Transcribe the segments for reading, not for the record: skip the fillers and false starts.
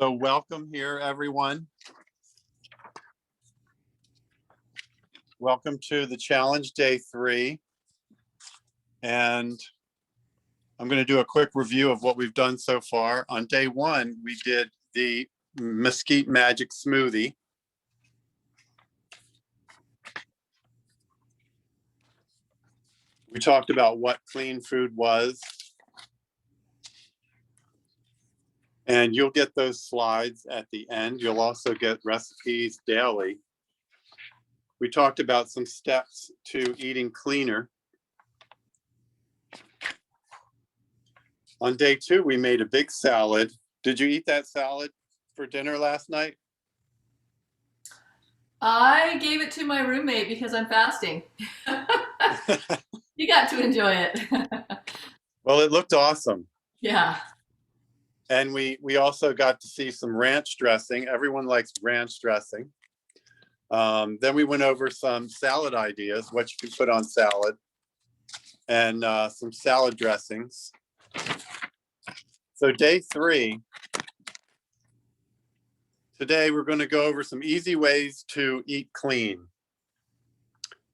So welcome here, everyone. Welcome to the challenge day 3. And I'm going to do a quick review of what we've done so far. On day 1, we did the Mesquite Magic Smoothie. We talked about what clean food was. And you'll get those slides at the end. You'll also get recipes daily. We talked about some steps to eating cleaner. On day 2, we made a big salad. Did you eat that salad for dinner last night? I gave it to my roommate because I'm fasting. You got to enjoy it. Well, it looked awesome. Yeah. And we also got to see some ranch dressing. Everyone likes ranch dressing. Then we went over some salad ideas, what you can put on salad, and some salad dressings. So day 3, today we're going to go over some easy ways to eat clean.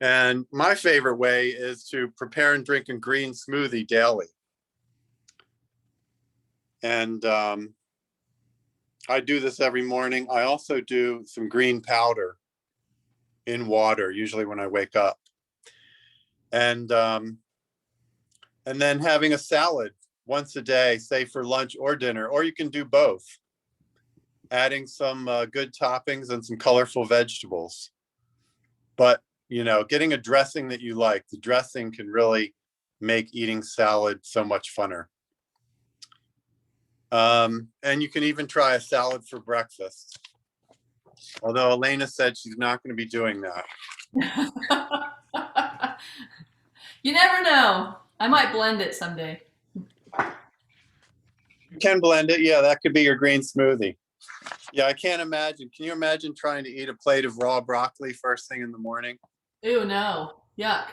And my favorite way is to prepare and drink a green smoothie daily. And I do this every morning. I also do some green powder in water, usually when I wake up. And then having a salad once a day, say for lunch or dinner, or you can do both. Adding some good toppings and some colorful vegetables. But, you know, getting a dressing that you like, the dressing can really make eating salad so much funner. And you can even try a salad for breakfast. Although Elaina said she's not going to be doing that. You never know. I might blend it someday. You can blend it. Yeah, that could be your green smoothie. Yeah, I can't imagine. Can you imagine trying to eat a plate of raw broccoli first thing in the morning? Ew, no. Yuck.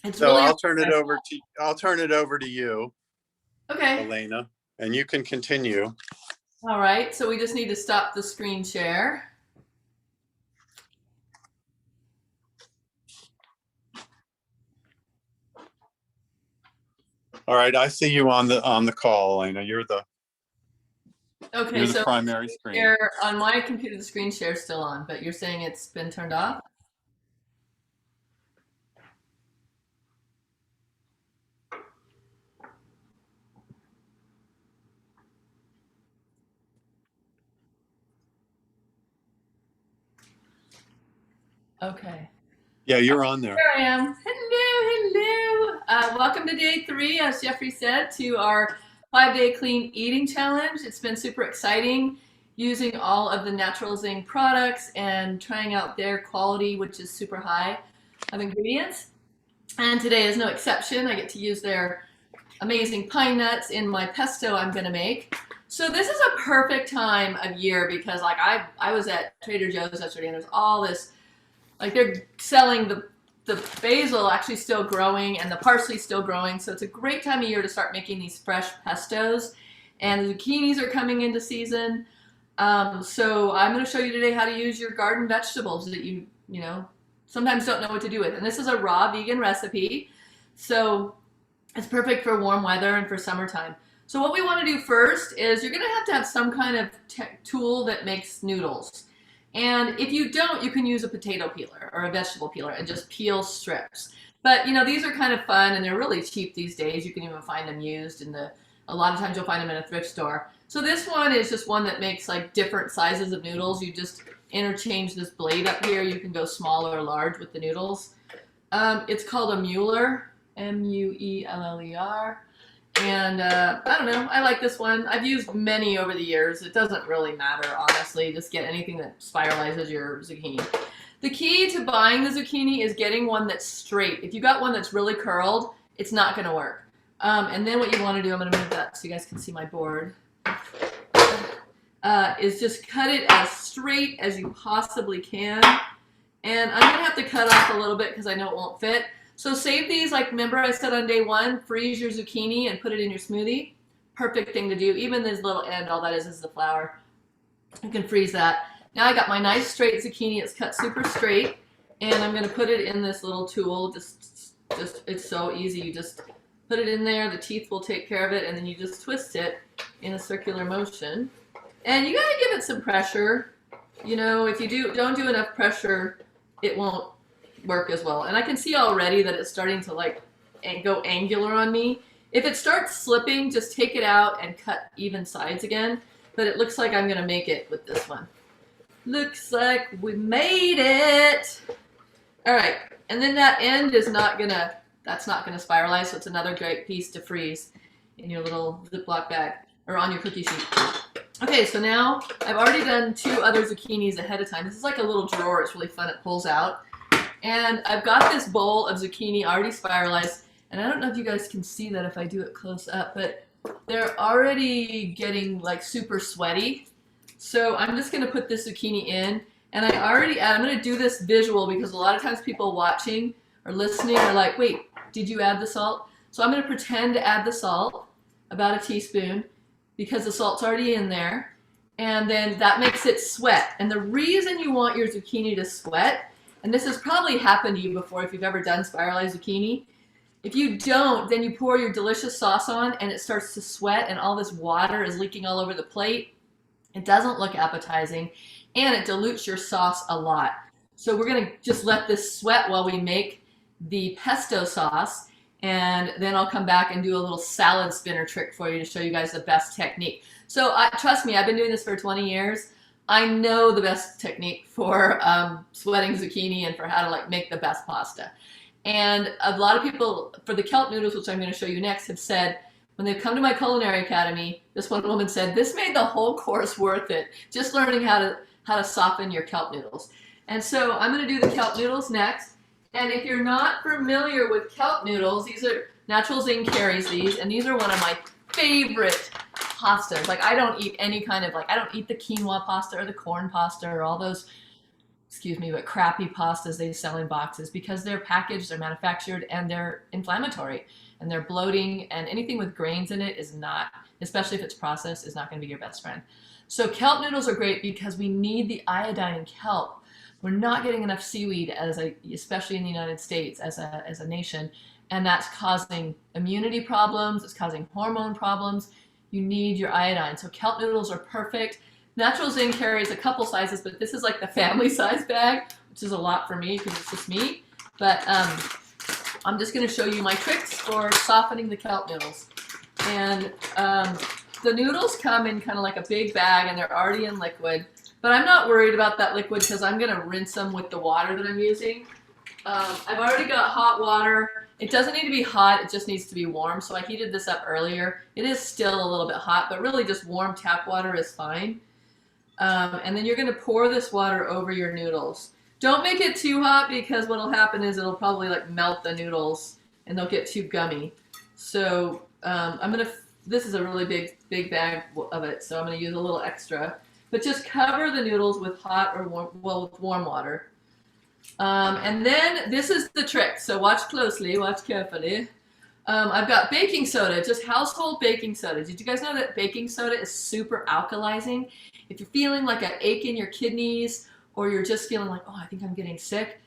It's So really I'll turn it over to you, okay. Elaina, and you can continue. All right. So we just need to stop the screen share. All right, I see you on the call, Elaina. You're the primary screen. Share, on my computer, the screen share is still on, but you're saying it's been turned off? Okay. Yeah, you're on there. Here I am. Hello. Welcome to day 3, as Jeffrey said, to our 5-day clean eating challenge. It's been super exciting using all of the natural Zing products and trying out their quality, which is super high of ingredients. And today is no exception. I get to use their amazing pine nuts in my pesto I'm going to make. So this is a perfect time of year because like I was at Trader Joe's yesterday and there's all this, like they're selling the basil actually still growing and the parsley still growing. So it's a great time of year to start making these fresh pestos. And the zucchinis are coming into season. So I'm going to show you today how to use your garden vegetables that you know, sometimes don't know what to do with. And this is a raw vegan recipe. So it's perfect for warm weather and for summertime. So what we want to do first is you're going to have some kind of tool that makes noodles. And if you don't, you can use a potato peeler or a vegetable peeler and just peel strips. But, you know, these are kind of fun and they're really cheap these days. You can even find them used a lot of times you'll find them in a thrift store. So this one is just one that makes like different sizes of noodles. You just interchange this blade up here. You can go small or large with the noodles. It's called a Mueller, M-U-E-L-L-E-R. And I don't know, I like this one. I've used many over the years. It doesn't really matter, honestly. Just get anything that spiralizes your zucchini. The key to buying the zucchini is getting one that's straight. If you got one that's really curled, it's not going to work. And then what you want to do, I'm going to move that so you guys can see my board, is just cut it as straight as you possibly can. And I'm going to have to cut off a little bit because I know it won't fit. So save these, like remember I said on day 1, freeze your zucchini and put it in your smoothie. Perfect thing to do. Even this little end, all that is the flour. You can freeze that. Now I got my nice straight zucchini. It's cut super straight, and I'm gonna put it in this little tool. Just it's so easy. You just put it in there. The teeth will take care of it, and then you just twist it in a circular motion. And you gotta give it some pressure. You know, if you don't do enough pressure, it won't work as well. And I can see already that it's starting to like go angular on me. If it starts slipping, just take it out and cut even sides again. But it looks like I'm gonna make it with this one. Looks like we made it. All right, and then that end is that's not gonna spiralize, so it's another great piece to freeze in your little Ziploc bag or on your cookie sheet. Okay, so now I've already done 2 other zucchinis ahead of time. This is like a little drawer. It's really fun. It pulls out. And I've got this bowl of zucchini already spiralized. And I don't know if you guys can see that if I do it close up, but they're already getting like super sweaty. So I'm just gonna put this zucchini in, and I'm gonna do this visual because a lot of times people watching or listening are like, wait, did you add the salt? So I'm gonna pretend to add the salt, about a teaspoon, because the salt's already in there. And then that makes it sweat. And the reason you want your zucchini to sweat, and this has probably happened to you before if you've ever done spiralized zucchini, if you don't, then you pour your delicious sauce on and it starts to sweat and all this water is leaking all over the plate. It doesn't look appetizing and it dilutes your sauce a lot. So we're gonna just let this sweat while we make the pesto sauce, and then I'll come back and do a little salad spinner trick for you to show you guys the best technique. So trust me, I've been doing this for 20 years. I know the best technique for sweating zucchini and for how to like make the best pasta. And a lot of people, for the kelp noodles, which I'm going to show you next, have said, when they've come to my culinary academy, this one woman said, this made the whole course worth it, just learning how to soften your kelp noodles. And so I'm going to do the kelp noodles next. And if you're not familiar with kelp noodles, these are Natural Zing carries these, and these are one of my favorite pastas. Like I don't eat any kind of I don't eat the quinoa pasta or the corn pasta or all those, excuse me, but crappy pastas they sell in boxes because they're packaged, they're manufactured, and they're inflammatory and they're bloating, and anything with grains in it is not, especially if it's processed, is not going to be your best friend. So kelp noodles are great because we need the iodine in kelp. We're not getting enough seaweed, especially in the United States as a nation, and that's causing immunity problems, it's causing hormone problems. You need your iodine. So kelp noodles are perfect. Natural Zing carries a couple sizes, but this is like the family size bag, which is a lot for me because it's just me. But I'm just going to show you my tricks for softening the kelp noodles. And the noodles come in kind of like a big bag, and they're already in liquid. But I'm not worried about that liquid because I'm going to rinse them with the water that I'm using. I've already got hot water. It doesn't need to be hot, it just needs to be warm. So I heated this up earlier. It is still a little bit hot, but really just warm tap water is fine. And then you're going to pour this water over your noodles. Don't make it too hot because what will happen is it'll probably like melt the noodles and they'll get too gummy. So this is a really big bag of it, so I'm going to use a little extra. But just cover the noodles with hot or with warm water. And then this is the trick. So watch closely, watch carefully. I've got baking soda, just household baking soda. Did you guys know that baking soda is super alkalizing? If you're feeling like an ache in your kidneys, or you're just feeling like, oh, I think I'm getting sick,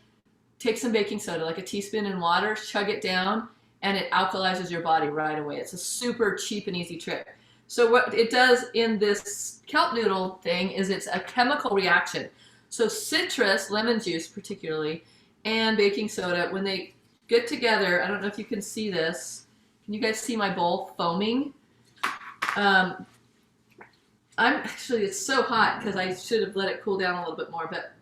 take some baking soda, like a teaspoon in water, chug it down, and it alkalizes your body right away. It's a super cheap and easy trick. So what it does in this kelp noodle thing is it's a chemical reaction. So citrus, lemon juice particularly, and baking soda, when they get together, I don't know if you can see this. Can you guys see my bowl foaming? It's so hot because I should have let it cool down a little bit more, but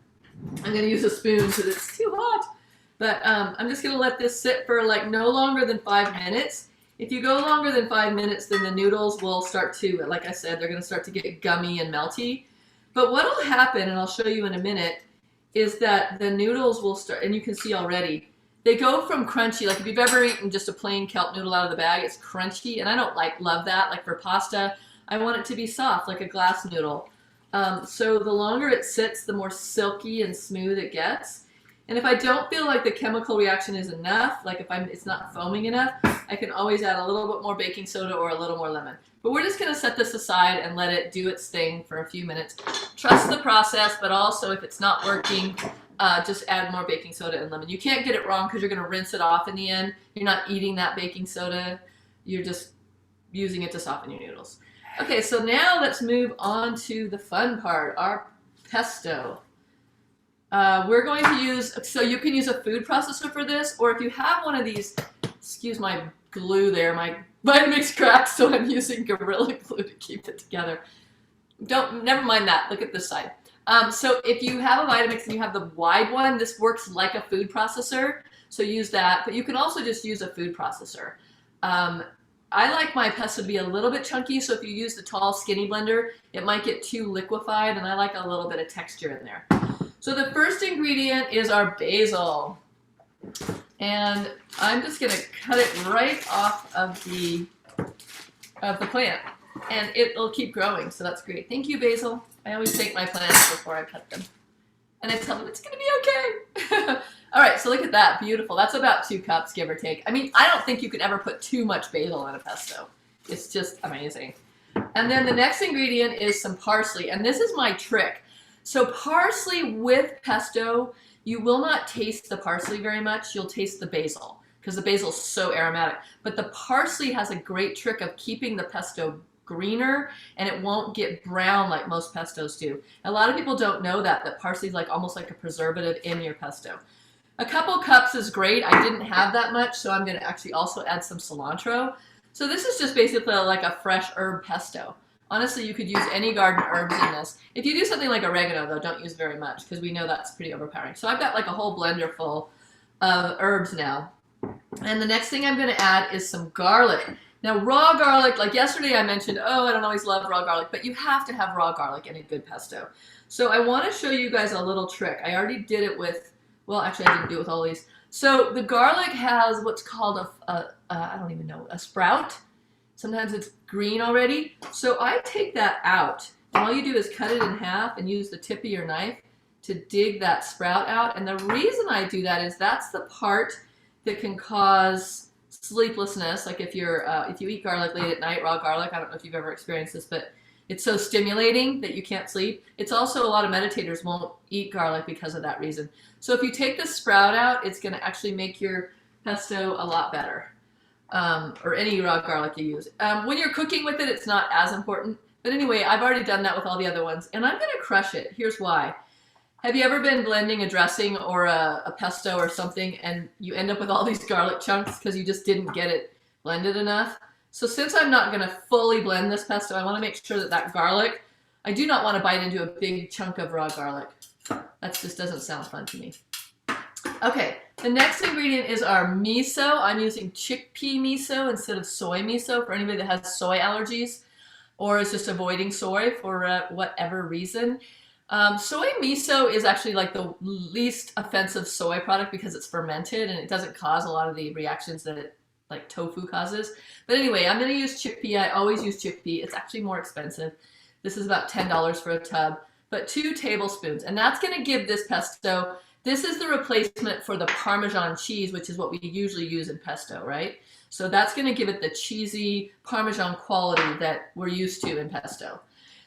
I'm going to use a spoon because it's too hot. But I'm just going to let this sit for like no longer than 5 minutes. If you go longer than 5 minutes, then the noodles will start to, like I said, they're going to start to get gummy and melty. But what will happen, and I'll show you in a minute, is that the noodles will start, and you can see already, they go from crunchy, like if you've ever eaten just a plain kelp noodle out of the bag, it's crunchy, and I don't love that. Like for pasta, I want it to be soft, like a glass noodle. So the longer it sits, the more silky and smooth it gets. And if I don't feel like the chemical reaction is enough, like if it's not foaming enough, I can always add a little bit more baking soda or a little more lemon. But we're just gonna set this aside and let it do its thing for a few minutes. Trust the process, but also if it's not working, just add more baking soda and lemon. You can't get it wrong because you're gonna rinse it off in the end. You're not eating that baking soda. You're just using it to soften your noodles. Okay, so now let's move on to the fun part, our pesto. We're going to use, so you can use a food processor for this, or if you have one of these, excuse my glue there, my Vitamix cracked, so I'm using Gorilla Glue to keep it together. Never mind that, look at this side. So if you have a Vitamix and you have the wide one, this works like a food processor, so use that, but you can also just use a food processor. I like my pesto to be a little bit chunky, so if you use the tall skinny blender, it might get too liquefied, and I like a little bit of texture in there. So the first ingredient is our basil. And I'm just gonna cut it right off of the plant. And it'll keep growing, so that's great. Thank you, basil. I always thank my plants before I cut them. And I tell them it's gonna be okay. All right, so look at that, beautiful. That's about 2 cups, give or take. I mean, I don't think you could ever put too much basil in a pesto. It's just amazing. And then the next ingredient is some parsley, and this is my trick. So parsley with pesto, you will not taste the parsley very much. You'll taste the basil because the basil is so aromatic. But the parsley has a great trick of keeping the pesto greener, and it won't get brown like most pestos do. A lot of people don't know that parsley is like almost like a preservative in your pesto. A couple cups is great. I didn't have that much, so I'm going to actually also add some cilantro. So this is just basically like a fresh herb pesto. Honestly, you could use any garden herbs in this. If you do something like oregano, though, don't use very much because we know that's pretty overpowering. So I've got like a whole blender full of herbs now. And the next thing I'm going to add is some garlic. Now, raw garlic, like yesterday I mentioned, oh, I don't always love raw garlic, but you have to have raw garlic in a good pesto. So I want to show you guys a little trick. I already did it with, well, actually I didn't do it with all these. So the garlic has what's called I don't even know, a sprout. Sometimes it's green already. So I take that out. And all you do is cut it in half and use the tip of your knife to dig that sprout out. And the reason I do that is that's the part that can cause sleeplessness. Like if you eat garlic late at night, raw garlic, I don't know if you've ever experienced this, but it's so stimulating that you can't sleep. It's also a lot of meditators won't eat garlic because of that reason. So if you take the sprout out, it's going to actually make your pesto a lot better. Or any raw garlic you use. When you're cooking with it, it's not as important. But anyway, I've already done that with all the other ones. And I'm going to crush it. Here's why. Have you ever been blending a dressing or a pesto or something and you end up with all these garlic chunks because you just didn't get it blended enough? So since I'm not going to fully blend this pesto, I want to make sure that that garlic, I do not want to bite into a big chunk of raw garlic. That just doesn't sound fun to me. Okay, the next ingredient is our miso. I'm using chickpea miso instead of soy miso for anybody that has soy allergies or is just avoiding soy for whatever reason. Soy miso is actually like the least offensive soy product because it's fermented and it doesn't cause a lot of the reactions that it, like tofu causes. But anyway, I'm going to use chickpea. I always use chickpea. It's actually more expensive. This is about $10 for a tub, but 2 tablespoons. And that's going to give this pesto, this is the replacement for the Parmesan cheese, which is what we usually use in pesto, right? So that's going to give it the cheesy Parmesan quality that we're used to in pesto.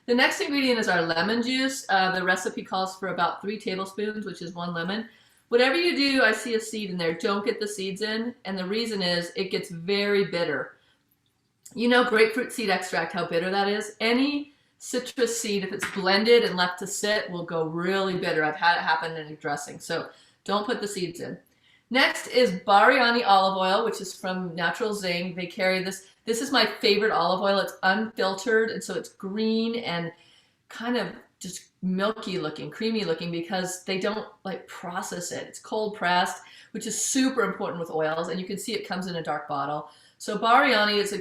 The next ingredient is our lemon juice. The recipe calls for about 3 tablespoons, which is 1 lemon. Whatever you do, I see a seed in there. Don't get the seeds in. And the reason is it gets very bitter. You know grapefruit seed extract, how bitter that is? Any citrus seed, if it's blended and left to sit, will go really bitter. I've had it happen in a dressing. So don't put the seeds in. Next is Biryani Olive Oil, which is from Natural Zing. They carry this. This is my favorite olive oil. It's unfiltered, and so it's green and kind of just milky looking, creamy looking because they don't like process it. It's cold pressed, which is super important with oils, and you can see it comes in a dark bottle. So Biryani is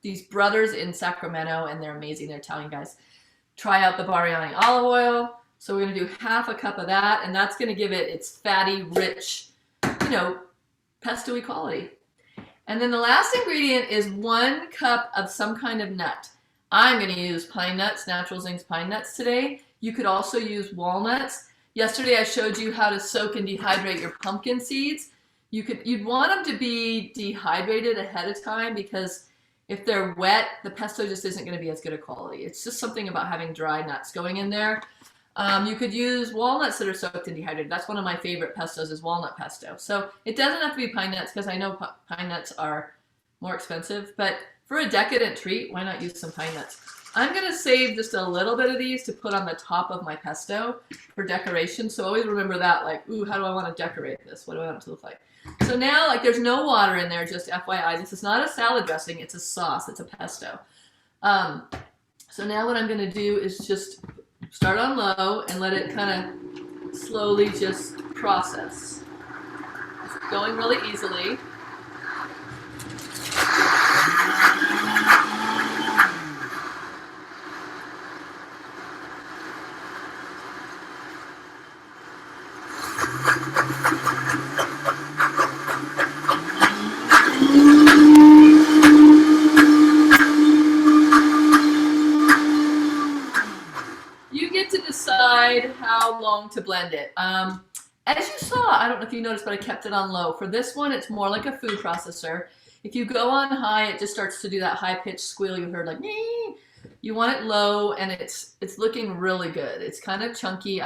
these brothers in Sacramento, and they're amazing. They're Italian guys. Try out the Biryani olive oil. So we're going to do half a cup of that, and that's going to give it its fatty, rich, you know, pesto-y quality. And then the last ingredient is 1 cup of some kind of nut. I'm going to use pine nuts, Natural Zing's pine nuts today. You could also use walnuts. Yesterday I showed you how to soak and dehydrate your pumpkin seeds. You'd want them to be dehydrated ahead of time because if they're wet, the pesto just isn't going to be as good a quality. It's just something about having dry nuts going in there. You could use walnuts that are soaked and dehydrated. That's one of my favorite pestos is walnut pesto. So it doesn't have to be pine nuts because I know pine nuts are more expensive, but for a decadent treat, why not use some pine nuts? I'm going to save just a little bit of these to put on the top of my pesto for decoration. So always remember that, like, ooh, how do I want to decorate this? What do I want it to look like? So now, like, there's no water in there, just FYI. This is not a salad dressing. It's a sauce. It's a pesto. So now what I'm going to do is just start on low and let it kind of slowly just process. It's going really easily. How long to blend it. As you saw, I don't know if you noticed, but I kept it on low. For this one, it's more like a food processor. If you go on high, it just starts to do that high-pitched squeal you heard, like, nee. You want it low, and it's looking really good. It's kind of chunky.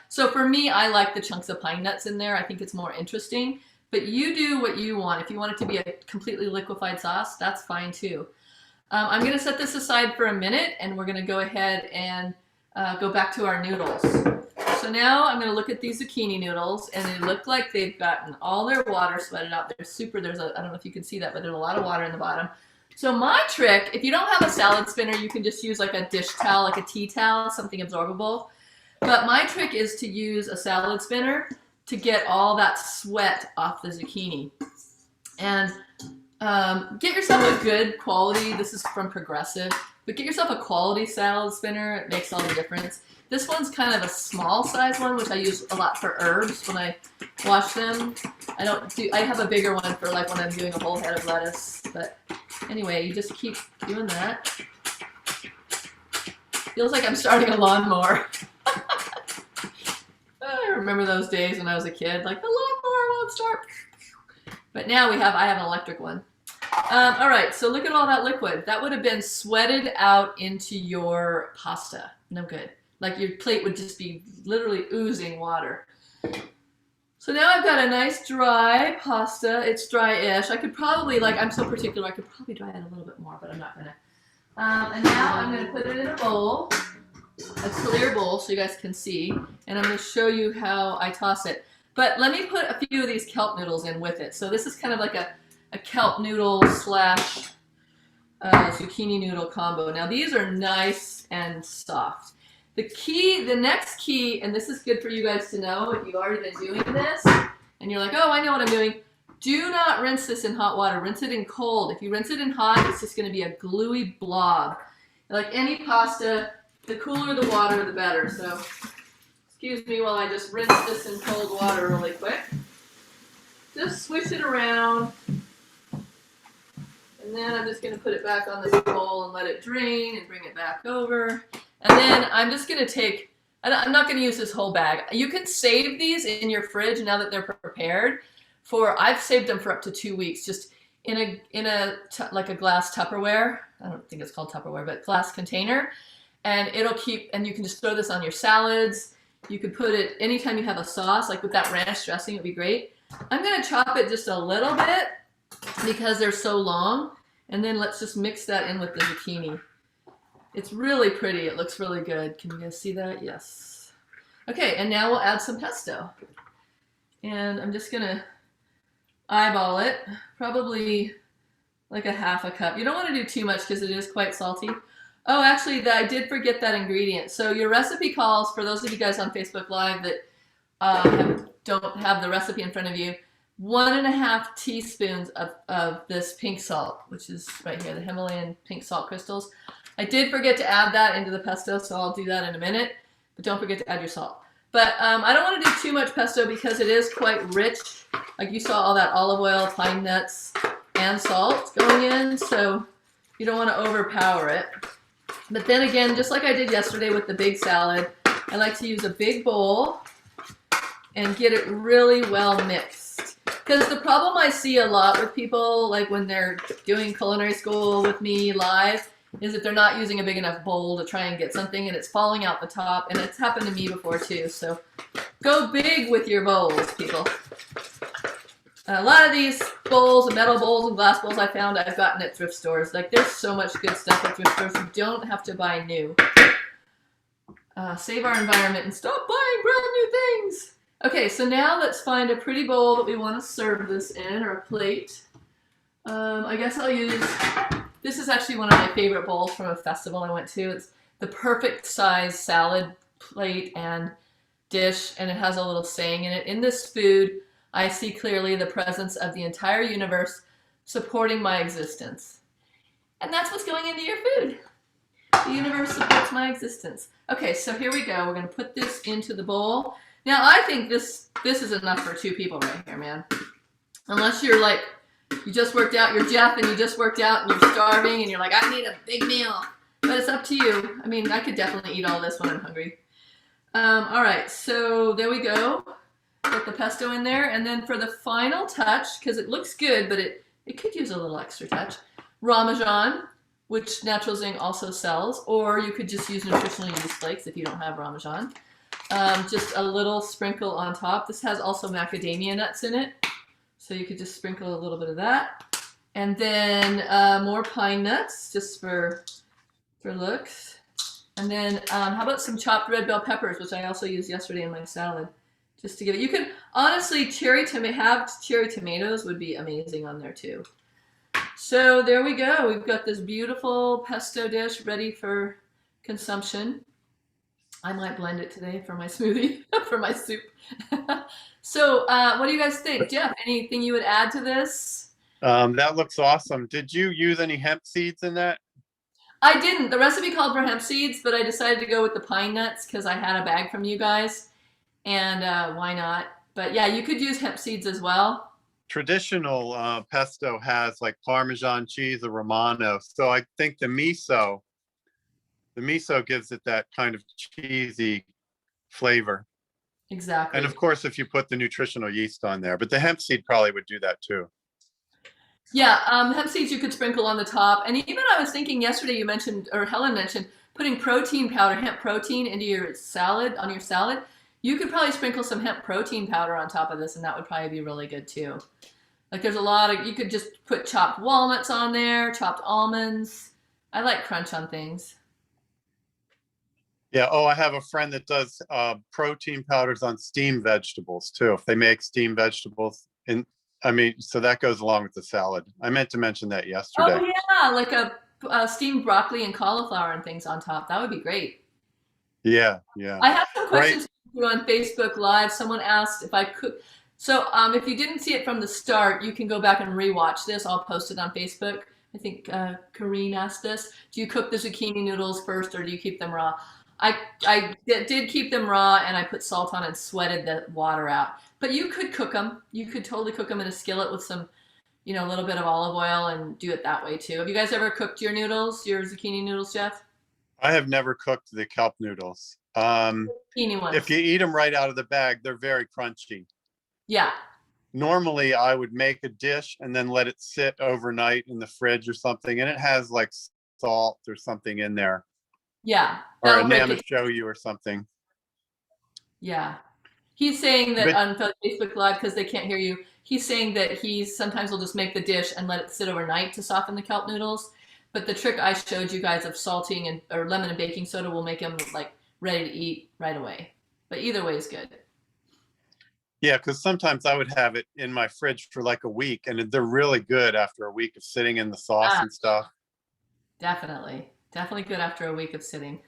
So for me, I like the chunks of pine nuts in there. I think it's more interesting. But you do what you want. If you want it to be a completely liquefied sauce, that's fine too. I'm going to set this aside for a minute, and we're going to go ahead and go back to our noodles. So now I'm going to look at these zucchini noodles, and they look like they've gotten all their water sweated out. They're super. I don't know if you can see that, but there's a lot of water in the bottom. So my trick, if you don't have a salad spinner, you can just use like a dish towel, like a tea towel, something absorbable. But my trick is to use a salad spinner to get all that sweat off the zucchini. And get yourself a good quality, this is from Progressive, but get yourself a quality salad spinner. It makes all the difference. This one's kind of a small size one, which I use a lot for herbs when I wash them. I have a bigger one for like when I'm doing a whole head of lettuce. But anyway, you just keep doing that. Feels like I'm starting a lawnmower. I remember those days when I was a kid, like the lawnmower won't start. But now I have an electric one. All right, so look at all that liquid. That would have been sweated out into your pasta. No good. Like your plate would just be literally oozing water. So now I've got a nice dry pasta. It's dry-ish. I could probably, I'm so particular, I could probably dry it a little bit more, but I'm not gonna. And now I'm gonna put it in a bowl, a clear bowl so you guys can see, and I'm gonna show you how I toss it. But let me put a few of these kelp noodles in with it. So this is kind of like a kelp noodle slash zucchini noodle combo. Now these are nice and soft. The next key, and this is good for you guys to know if you've already been doing this, and you're like, oh, I know what I'm doing. Do not rinse this in hot water. Rinse it in cold. If you rinse it in hot, it's just going to be a gluey blob. Like any pasta, the cooler the water, the better. So excuse me while I just rinse this in cold water really quick. Just swish it around. And then I'm just going to put it back on this bowl and let it drain and bring it back over. And then I'm just going to take, I'm not going to use this whole bag. You can save these in your fridge now that they're prepared. I've saved them for up to 2 weeks, just in like a glass Tupperware. I don't think it's called Tupperware, but glass container. And it'll keep, and you can just throw this on your salads. You could put it anytime you have a sauce, like with that ranch dressing, it would be great. I'm going to chop it just a little bit because they're so long. And then let's just mix that in with the zucchini. It's really pretty. It looks really good. Can you guys see that? Yes. Okay, and now we'll add some pesto. And I'm just going to eyeball it, probably like a half a cup. You don't want to do too much because it is quite salty. Oh, actually, I did forget that ingredient. So your recipe calls, for those of you guys on Facebook Live that don't have the recipe in front of you, 1.5 teaspoons of this pink salt, which is right here, the Himalayan pink salt crystals. I did forget to add that into the pesto, so I'll do that in a minute. But don't forget to add your salt. But I don't want to do too much pesto because it is quite rich. Like you saw all that olive oil, pine nuts, and salt going in. So you don't want to overpower it. But then again, just like I did yesterday with the big salad, I like to use a big bowl. and get it really well mixed. Because the problem I see a lot with people, like when they're doing culinary school with me live, is that they're not using a big enough bowl to try and get something, and it's falling out the top, and it's happened to me before too. So go big with your bowls, people. A lot of these bowls, metal bowls and glass bowls I found I've gotten at thrift stores. Like, there's so much good stuff at thrift stores. You don't have to buy new. Save our environment and stop buying brand new things. Okay, so now let's find a pretty bowl that we want to serve this in, or a plate. I guess I'll use, this is actually one of my favorite bowls from a festival I went to. It's the perfect size salad plate and dish, and it has a little saying in it. In this food, I see clearly the presence of the entire universe supporting my existence. And that's what's going into your food. The universe supports my existence. Okay, so here we go. We're going to put this into the bowl. Now, I think this is enough for 2 people right here, man. Unless you're like, you just worked out, you're Jeff, and you just worked out, and you're starving, and you're like, I need a big meal. But it's up to you. I mean, I could definitely eat all this when I'm hungry. All right, so there we go. Put the pesto in there, and then for the final touch, because it looks good, but it could use a little extra touch, Parmesan, which Natural Zing also sells, or you could just use nutritional yeast flakes if you don't have Parmesan. Just a little sprinkle on top. This has also macadamia nuts in it, so you could just sprinkle a little bit of that. And then more pine nuts, just for looks. And then how about some chopped red bell peppers, which I also used yesterday in my salad, just to give it. You can honestly cherry tomatoes would be amazing on there too. So there we go. We've got this beautiful pesto dish ready for consumption. I might blend it today for my smoothie, for my soup. So what do you guys think? Jeff, anything you would add to this? That looks awesome. Did you use any hemp seeds in that? I didn't. The recipe called for hemp seeds, but I decided to go with the pine nuts because I had a bag from you guys. And why not? But yeah, you could use hemp seeds as well. Traditional pesto has like Parmesan cheese or Romano. So I think the miso gives it that kind of cheesy flavor. Exactly. And of course, if you put the nutritional yeast on there, but the hemp seed probably would do that too. Yeah, hemp seeds you could sprinkle on the top. And even I was thinking yesterday, you mentioned, or Helen mentioned, putting protein powder, hemp protein into your salad, on your salad. You could probably sprinkle some hemp protein powder on top of this, and that would probably be really good too. Like, there's a lot of, you could just put chopped walnuts on there, chopped almonds. I like crunch on things. Yeah. Oh, I have a friend that does protein powders on steamed vegetables too. If they make steamed vegetables, and I mean, so that goes along with the salad. I meant to mention that yesterday. Oh yeah, like a steamed broccoli and cauliflower and things on top. That would be great. Yeah, yeah. I have some questions on Facebook Live. Someone asked if I could. So if you didn't see it from the start, you can go back and rewatch this. I'll post it on Facebook. I think Kareen asked this. Do you cook the zucchini noodles first, or do you keep them raw? I did keep them raw, and I put salt on and sweated the water out. But you could cook them. You could totally cook them in a skillet with some, a little bit of olive oil, and do it that way too. Have you guys ever cooked your noodles, your zucchini noodles, Jeff? I have never cooked the kelp noodles. Zucchini ones. If you eat them right out of the bag, they're very crunchy. Yeah. Normally, I would make a dish and then let it sit overnight in the fridge or something, and it has like salt or something in there. Yeah. Or a namashoyu or something. Yeah. He's saying that on Facebook Live, because they can't hear you, he's saying that he sometimes will just make the dish and let it sit overnight to soften the kelp noodles. But the trick I showed you guys of salting or lemon and baking soda will make them like ready to eat right away. But either way is good. Yeah, because sometimes I would have it in my fridge for like a week, and they're really good after a week of sitting in the sauce and stuff. Definitely. Definitely good after a week of sitting.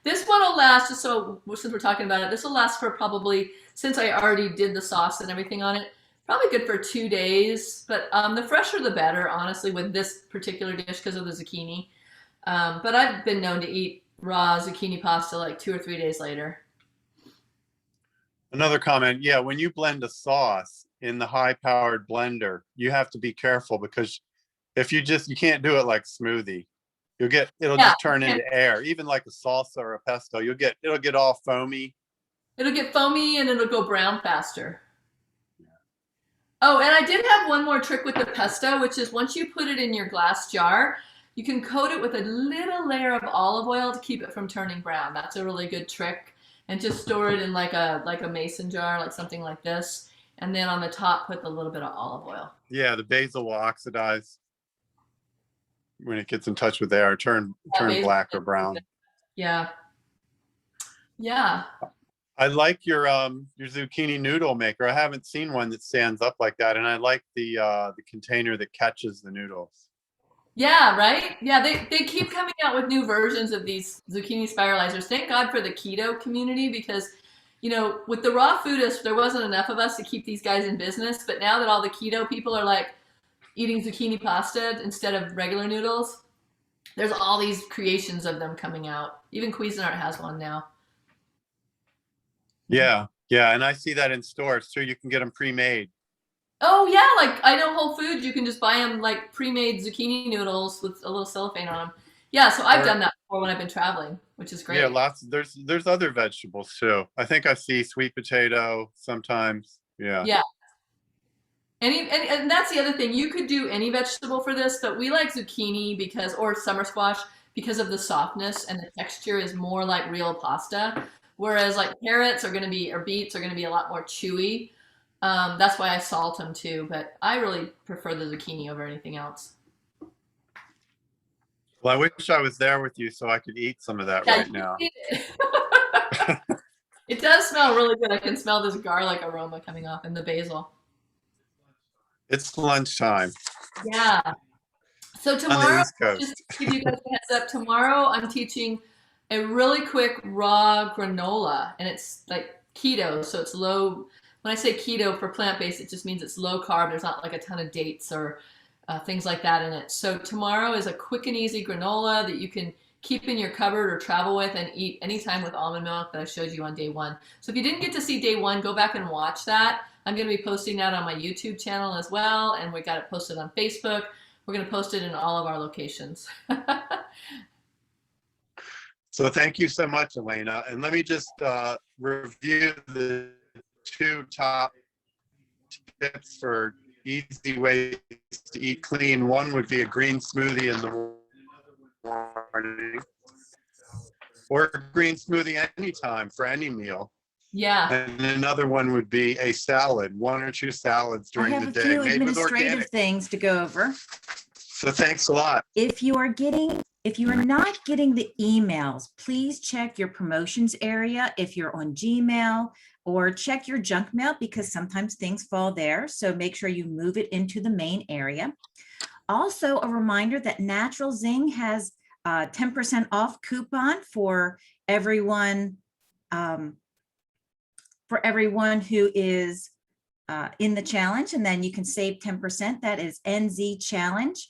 This one will last, just so, since we're talking about it, this will last for probably, since I already did the sauce and everything on it, probably good for 2 days. But the fresher the better, honestly, with this particular dish because of the zucchini. But I've been known to eat raw zucchini pasta like 2 or 3 days later. Another comment, yeah, when you blend a sauce in the high-powered blender, you have to be careful, because if you can't do it like smoothie. It'll just turn into air. Even like a salsa or a pesto, it'll get all foamy. It'll get foamy and it'll go brown faster. Oh, and I did have one more trick with the pesto, which is once you put it in your glass jar, you can coat it with a little layer of olive oil to keep it from turning brown. That's a really good trick. And just store it in like a mason jar, like something like this. And then on the top, put a little bit of olive oil. Yeah, the basil will oxidize when it gets in touch with air, turn black or brown. Yeah. Yeah. I like your zucchini noodle maker. I haven't seen one that stands up like that, and I like the container that catches the noodles. Yeah, right? Yeah, they keep coming out with new versions of these zucchini spiralizers. Thank God for the keto community because, you know, with the raw foodists, there wasn't enough of us to keep these guys in business. But now that all the keto people are like eating zucchini pasta instead of regular noodles, there's all these creations of them coming out. Even Cuisinart has one now. Yeah, yeah, and I see that in stores too. You can get them pre-made. Oh yeah, like I know Whole Foods, you can just buy them like pre-made zucchini noodles with a little cellophane on them. Yeah, so I've done that before when I've been traveling, which is great. Yeah, lots. There's other vegetables too. I think I see sweet potato sometimes. Yeah. Yeah. And that's the other thing. You could do any vegetable for this, but we like zucchini because, or summer squash, because of the softness and the texture is more like real pasta. Whereas like carrots are going to be, or beets are going to be a lot more chewy. That's why I salt them too, but I really prefer the zucchini over anything else. Well, I wish I was there with you so I could eat some of that right now. It does smell really good. I can smell this garlic aroma coming off and the basil. It's lunchtime. Yeah. So tomorrow, just to give you guys a heads up, tomorrow I'm teaching a really quick raw granola, and it's like keto, so it's low. When I say keto for plant-based, it just means it's low carb. There's not like a ton of dates or things like that in it. So tomorrow is a quick and easy granola that you can keep in your cupboard or travel with and eat anytime with almond milk that I showed you on day one. So if you didn't get to see day one, go back and watch that. I'm going to be posting that on my YouTube channel as well, and we got it posted on Facebook. We're going to post it in all of our locations. So thank you so much, Elaina. And let me just review the 2 top tips for easy ways to eat clean. One would be a green smoothie in the morning, or a green smoothie anytime for any meal. Yeah. And another one would be a salad, 1 or 2 salads during the day. I have a few administrative things to go over. So thanks a lot. If you are not getting the emails, please check your promotions area if you're on Gmail, or check your junk mail because sometimes things fall there. So make sure you move it into the main area. Also, a reminder that Natural Zing has a 10% off coupon for everyone who is in the challenge, and then you can save 10%. That is NZ Challenge.